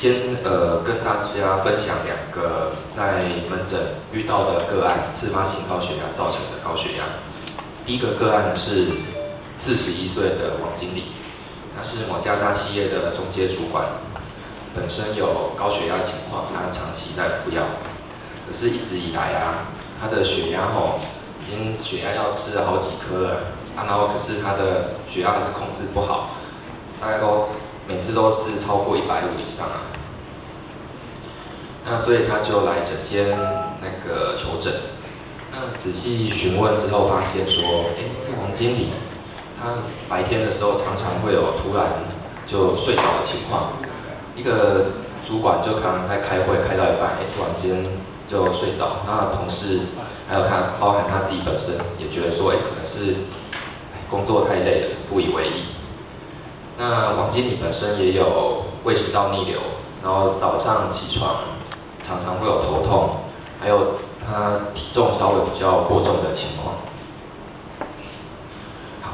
跟大家分享2个在门诊遇到的个案，自发性高血压造成的高血压。第一个个案是41岁的王经理，他是某家大企业的中阶主管，本身有高血压情况，他长期在服药，可是一直以来啊，他的血压已经血压药吃了好几颗了，然后可是他的血压还是控制不好，大概每次都是超过150以上啊。那所以他就来诊间求诊。那仔细询问之后，发现说，这王经理他白天的时候常常会有突然就睡着的情况。一个主管就可能在开会开到一半，突然间就睡着。那同事还有他，包含他自己本身也觉得说，可能是工作太累了，不以为意。那王经理本身也有胃食道逆流，然后早上起床常常会有头痛，还有他体重稍微比较过重的情况。好，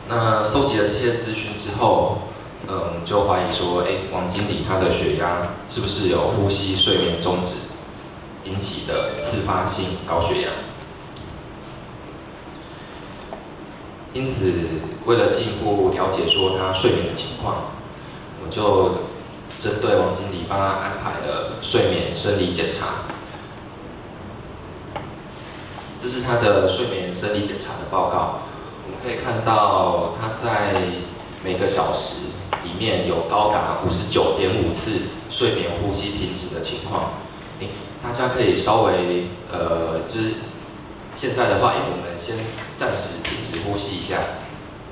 那收集了这些资讯之后，就怀疑说，王经理他的血压是不是有呼吸睡眠中止引起的次发性高血压？因此，为了进一步了解说他睡眠的情况，我就针对王经理帮他安排了睡眠生理检查。这是他的睡眠生理检查的报告，我们可以看到他在每个小时里面有高达59.5次睡眠呼吸停止的情况。大家可以稍微就是现在的话，我们先暂时停止呼吸一下，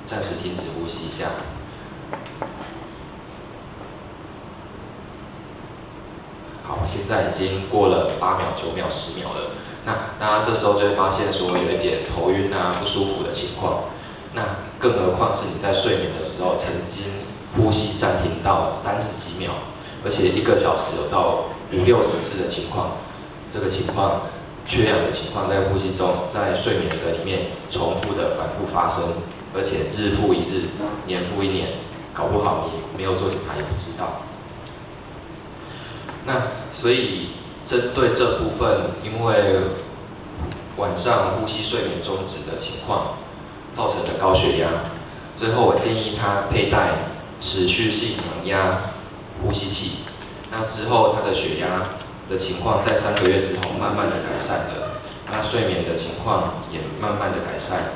暂时停止呼吸一下。好，现在已经过了8秒、9秒、10秒了。那大家这时候就会发现说有一点头晕啊、不舒服的情况。那更何况是你在睡眠的时候曾经呼吸暂停到30几秒，而且1个小时有到50-60次的情况。这个情况，缺氧的情况在呼吸中，在睡眠的里面重复的反复发生，而且日复一日、年复一年，搞不好你没有做检查也不知道。那所以针对这部分，因为晚上呼吸睡眠中止的情况造成的高血压，最后我建议他佩戴持续性氧压呼吸器。那之后他的血压的情况在3个月之后慢慢的改善了，他睡眠的情况也慢慢的改善。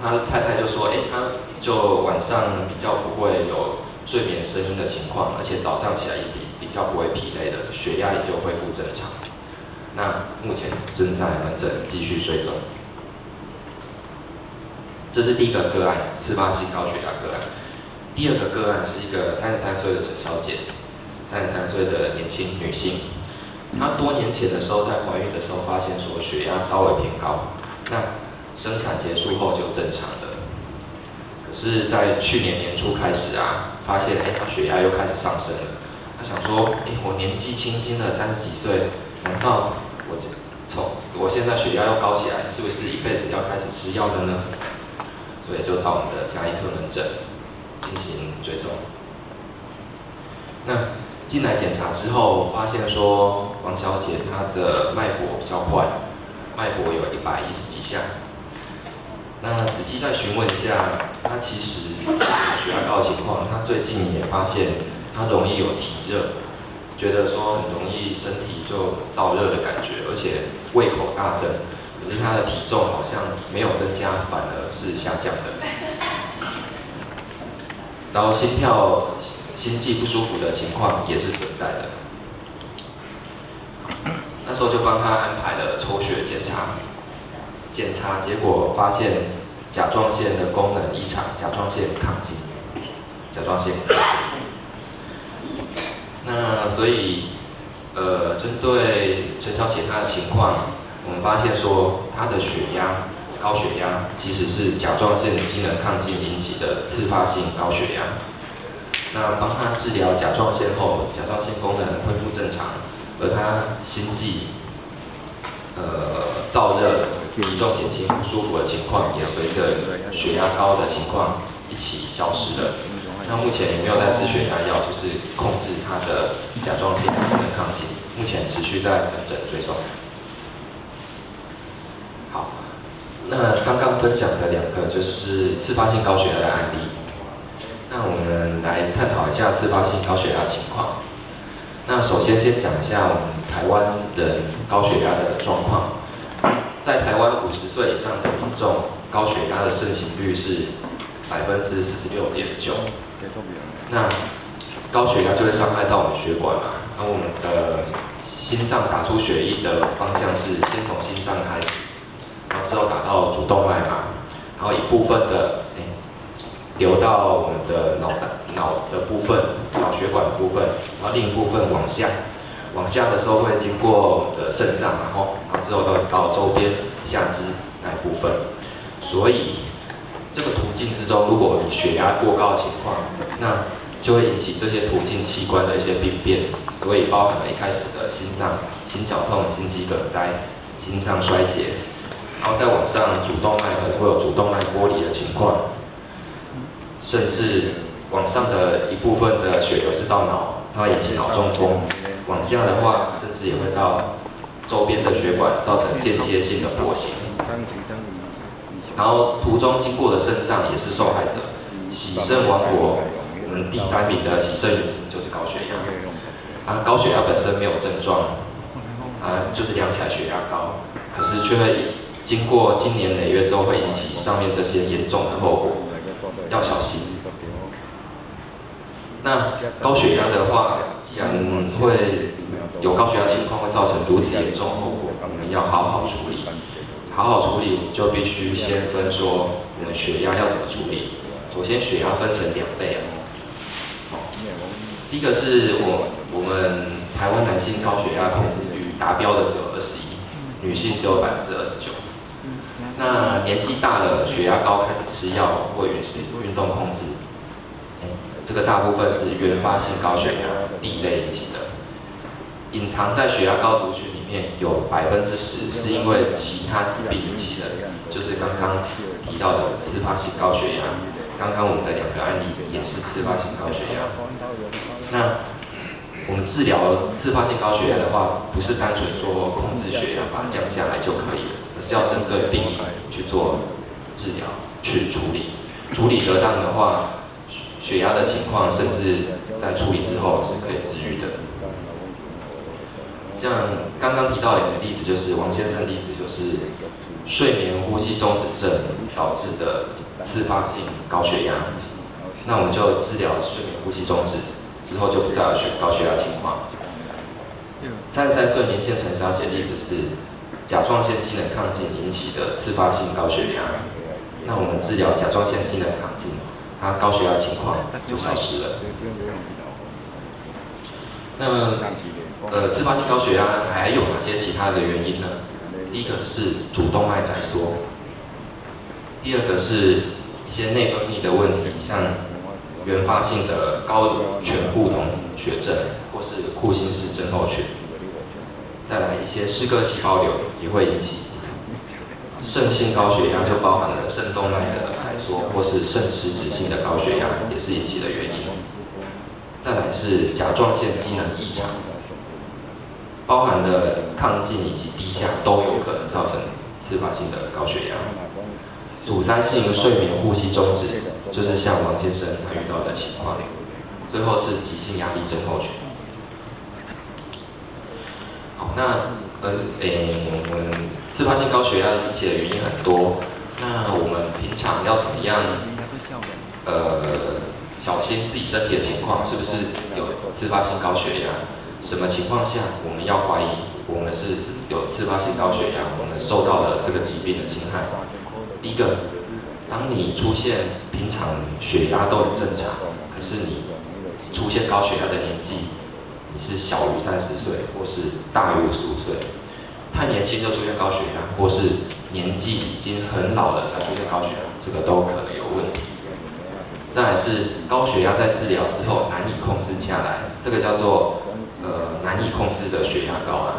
他的太太就说，他就晚上比较不会有睡眠声音的情况，而且早上起来也比较不会疲累的，血压也就恢复正常。那目前正在门诊继续追踪。这是第一个个案，次发性高血压个案。第二个个案是一个33岁的沈小姐，33岁的年轻女性。她多年前的时候，在怀孕的时候发现说血压稍微偏高，那生产结束后就正常了。可是，在去年年初开始啊，发现她血压又开始上升了。她想说，我年纪轻轻的30几岁，难道我现在血压又高起来，是不是一辈子要开始吃药了呢？所以就到我们的嘉义特门诊进行追踪。那进来检查之后，发现说王小姐她的脉搏比较快，脉搏有110几下。那仔细再询问一下，她其实血压高的情况，她最近也发现她容易有体热，觉得说很容易身体就燥热的感觉，而且胃口大增。可是她的体重好像没有增加，反而是下降的。然后心悸不舒服的情况也是存在的。那时候就帮她安排了抽血检查，检查结果发现甲状腺的功能异常，甲状腺亢进，甲状腺。那所以针对陈小姐她的情况，我们发现说她的高血压其实是甲状腺机能亢进引起的次发性高血压。那帮她治疗甲状腺后，甲状腺功能恢复正常，而她心悸、燥热、体重减轻不舒服的情况，也随着血压高的情况一起消失了。那目前也没有在吃血压药，就是控制它的甲状腺机能亢进，目前持续在门诊追踪。好，那刚刚分享的2个就是次发性高血压的案例。那我们来探讨一下次发性高血压情况。那首先讲一下我们台湾人高血压的状况。在台湾50岁以上的民众，高血压的盛行率是46.9%。那高血压就会伤害到我们血管嘛，那我们的心脏打出血液的方向是先从心脏开始，然后之后打到主动脉嘛，然后一部分的流到我们的脑的部分，脑血管的部分，然后另一部分往下的时候会经过我们的肾脏，然后之后到周边下肢那一部分。所以这个途径之中，如果你血压过高的情况，那就会引起这些途径器官的一些病变，所以包含了一开始的心脏、心绞痛、心肌梗塞、心脏衰竭，然后再往上主动脉可能会有主动脉剥离的情况。甚至往上的一部分的血流是到脑，它会引起脑中风；往下的话，甚至也会到周边的血管，造成间歇性的跛行。然后途中经过的肾脏也是受害者。洗肾王国，我们第3名的洗肾原因就是高血压。高血压本身没有症状，就是量起来血压高，可是却会经过经年累月之后，会引起上面这些严重的后果。要小心。那高血压的话，既然会有高血压情况，会造成如此严重的后果，我们要好好处理。好好处理，我们就必须先分说我们血压要怎么处理。首先，血压分成2类第一个是我们台湾男性高血压控制率达标的只有21%，女性只有29%。那年纪大了，血压高，开始吃药或运动控制，这个大部分是原发性高血压第1类引起的。隐藏在血压高族群里面有10%是因为其他疾病引起的，就是刚刚提到的次发性高血压。刚刚我们的2个案例也是次发性高血压。那我们治疗次发性高血压的话，不是单纯说控制血压把它降下来就可以了，而是要针对病因去做治疗、去处理。处理得当的话，血压的情况甚至在处理之后是可以治愈的。像刚刚提到的一个例子，就是王先生的例子，就是睡眠呼吸中止症导致的次发性高血压。那我们就治疗睡眠呼吸中止。之后就不再有高血压情况。33岁年轻陈小姐例子是甲状腺机能亢进引起的次发性高血压。那我们治疗甲状腺机能亢进，她高血压情况就消失了。那次发性高血压还有哪些其他的原因呢？第一个是主动脉窄缩，第2个是一些内分泌的问题，像原发性的高醛固酮血症，或是库欣氏症候群。再来一些嗜铬细胞瘤也会引起。肾性高血压就包含了肾动脉的窄缩，或是肾实质性的高血压，也是引起的原因。再来是甲状腺机能异常，包含了亢进以及低下都有可能造成次发性的高血压。阻塞性睡眠呼吸中止，就是像王先生他遇到的情况。最后是急性压力症候群。好，那我们次发性高血压引起的原因很多。那我们平常要怎么样小心自己身体的情况，是不是有次发性高血压？什么情况下我们要怀疑我们是有次发性高血压，我们受到了这个疾病的侵害？第一个，当你出现平常血压都很正常，可是你出现高血压的年纪，你是小于30岁，或是大于55岁，太年轻就出现高血压，或是年纪已经很老了才出现高血压，这个都可能有问题。再来是高血压在治疗之后难以控制下来，这个叫做难以控制的血压高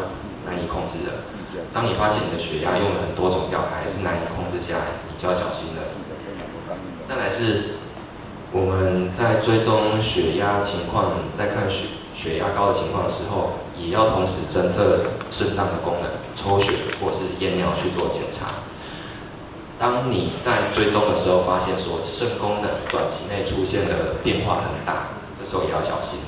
难以控制的。当你发现你的血压用了很多种药还是难以控制下来，你就要小心了。再来是我们在追踪血压情况，在看血压高的情况的时候，也要同时侦测肾脏的功能，抽血或是验尿去做检查。当你在追踪的时候，发现说肾功能短期内出现的变化很大，这时候也要小心。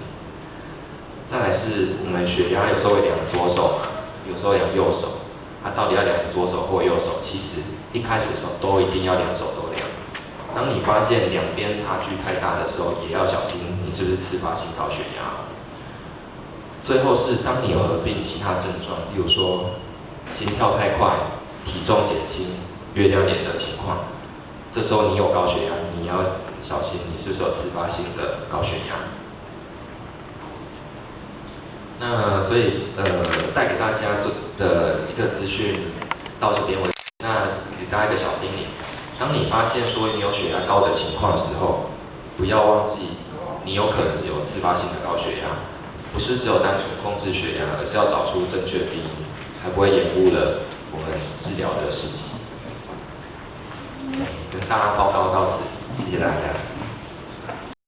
再来是我们血压有时候会量左手嘛，有时候量右手，到底要量左手或右手？其实一开始的时候都一定要两手都量。当你发现两边差距太大的时候，也要小心你是不是次发性高血压。最后是当你有合并其他症状，例如说心跳太快、体重减轻、月亮脸的情况，这时候你有高血压，你要小心你是不是有次发性的高血压。那所以带给大家的一个资讯到这边为止。那给大家一个小叮咛。当你发现说你有血压高的情况的时候，不要忘记你有可能有次发性的高血压，不是只有单纯控制血压，而是要找出正确病因，才不会延误了我们治疗的时机。跟大家报告到此，谢谢大家。